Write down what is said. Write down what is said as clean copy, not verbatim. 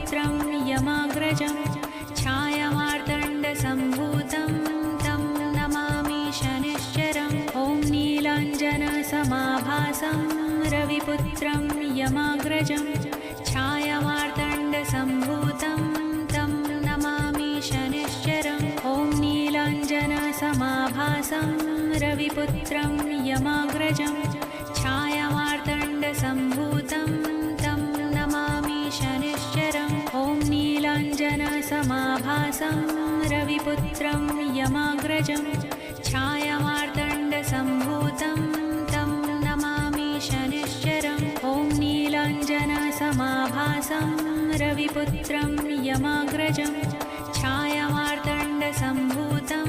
रविपुत्रं यमाग्रजं छायामार्तण्डसम्भूतं तं नमामि शनिश्चरम् ॐ नीलाञ्जनसमाभासं रविपुत्रं यमाग्रजं छायामार्तण्डसम्भूतं तं नमामि शनिश्चरम् ॐ नीलाञ्जनसमाभासं रविपुत्रं यमाग्रजं छायामार्तण्डसम्भूतं तं नमामि शनिश्चरम् ॐ नीलाञ्जनसमाभासं रविपुत्रं यमाग्रजं छायामार्तण्डसम्भूतं तं नमामि शनिश्चरम् ॐ नीलाञ्जनसमाभासं रविपुत्रं यमाग्रजं छायामार्तण्डसम्भूतं